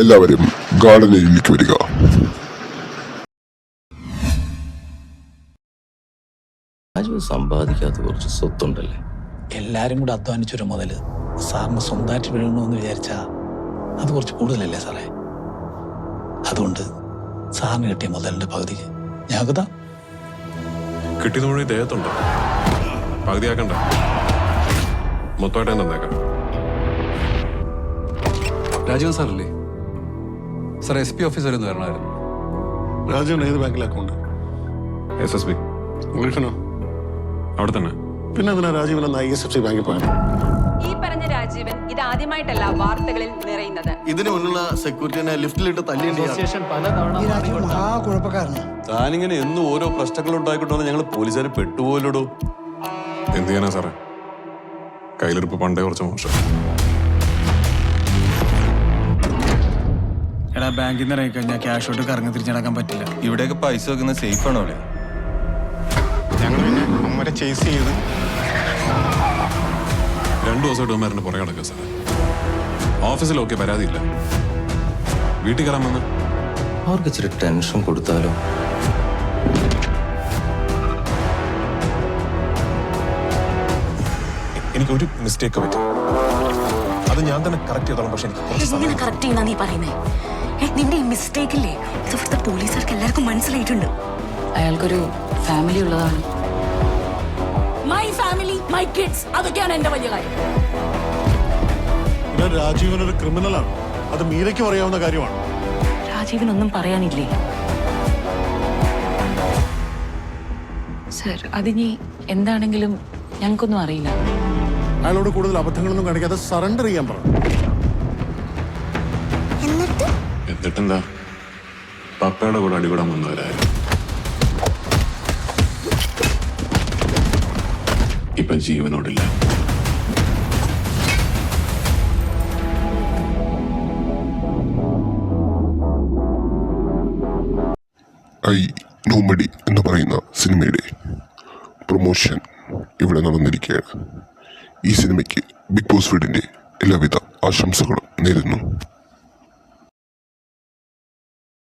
എല്ലാവരും ഗാർഡനിലേക്ക് വരിക. സമ്പാദിക്കാത്ത കുറച്ച് സ്വത്തുണ്ടല്ലേ, എല്ലാരും കൂടെ അധ്വാനിച്ചൊരു മുതല് സാറിന് സ്വന്തമായിട്ട് വീഴണമെന്ന് വിചാരിച്ചാ അത് കുറച്ച് കൂടുതലല്ലേ സാറേ? അതുകൊണ്ട് സാറിന് കിട്ടിയ മുതലിന്റെ പകുതി ഞങ്ങൾക്ക് കിട്ടിയത് മുഴുവൻ ദേഹത്തുണ്ടോ? പകുതിയാക്കണ്ട, മൊത്തമായിട്ട് തന്നേക്കാം. രാജീവൻ സാറല്ലേ? സാർ SP ഓഫീസ് വരെ ഒന്ന് വരണമായിരുന്നു. രാജീവൻ ഏത് ബാങ്കിലെ അക്കൗണ്ട്? SSB. ഗൾഫിനോ? അവിടെ തന്നെ. പിന്നെ എന്തിനാ രാജീവൻ എന്ന ISFC ബാങ്കിൽ പോയത്? ഈ പറഞ്ഞ രാജീവൻ ഇതാദ്യമായിട്ടല്ല വാർത്തകളിൽ നിറയുന്നത്. ഇതിനു മുന്നുള്ള സെക്യൂരിറ്റിനെ ലിഫ്റ്റിലിട്ട് താനിങ്ങനെ എന്നും ഓരോ പ്രശ്നങ്ങൾ ഉണ്ടായിക്കൊണ്ടോ ഞങ്ങൾ പോലീസുകാർ പെട്ടുപോലോ. എന്ത് ചെയ്യാനാ സാറേ, കയ്യിലിരിപ്പ് പണ്ടേ കുറച്ച് മോശം. എടാ, ബാങ്കിൽ നിന്ന് ഇറങ്ങി കഴിഞ്ഞാൽ ക്യാഷ് ഔട്ട് കറങ്ങി തിരിച്ചടക്കാൻ പറ്റില്ല. ഇവിടെയൊക്കെ പൈസ വെക്കുന്നത് സേഫ് ആണോ? ഞങ്ങൾ പിന്നെ അമ്മരെ ചേസ് ചെയ്ത് 2 ദിവസമായിട്ട് അമ്മമാരുടെ പുറകെ നടക്കുക സാറേ. ഓഫീസിലൊക്കെ പരാതിയില്ല, വീട്ടിൽ കയറാൻ വന്ന് അവർക്ക് ഇച്ചിരി ടെൻഷൻ കൊടുത്താലോ? എനിക്കൊരു മിസ്റ്റേക്ക് പറ്റി, അത് ഞാൻ തന്നെ കറക്റ്റ് ചെയ്തോളാം. പക്ഷെ എങ്ങനെ കറക്റ്റ് ചെയ്യുന്ന നീ പറയുന്നേ? നിന്റെ ഈ മിസ്റ്റേക്കില്ലേ, ഇത് ഇവിടുത്തെ പോലീസുകാർക്ക് എല്ലാവർക്കും മനസ്സിലായിട്ടുണ്ട്. അയാൾക്കൊരു ഫാമിലി ഉള്ളതാണ്. മൈ ഫാമിലി, മൈ കിഡ്സ്, അതൊക്കെയാണ് എന്റെ വലിയ കാര്യം. രാജീവൻ ഒരു ക്രിമിനലാണ്, അത് മീരയ്ക്കും അറിയാവുന്ന കാര്യമാണ്. രാജീവിനൊന്നും പറയാനില്ലേ? സർ, അതിനി എന്താണെങ്കിലും ഞങ്ങൾക്കൊന്നും അറിയില്ല. അയാളോട് കൂടുതൽ അബദ്ധങ്ങളൊന്നും കാണിക്കാതെ സറണ്ടർ ചെയ്യാൻ പറ. എന്നിട്ടെന്താ, പപ്പയുടെ കൂടെ അടികൂടാൻ വന്നവരായിരുന്നു. ഇപ്പൊ ജീവനോടില്ല. ഐ നോബഡി എന്ന് പറയുന്ന സിനിമയുടെ പ്രൊമോഷൻ ഇവിടെ നടന്നിരിക്കുകയാണ്. ഈ സിനിമയ്ക്ക് ബിഗ് ബോസ് വീടിൻ്റെ എല്ലാവിധ ആശംസകളും നേരുന്നു.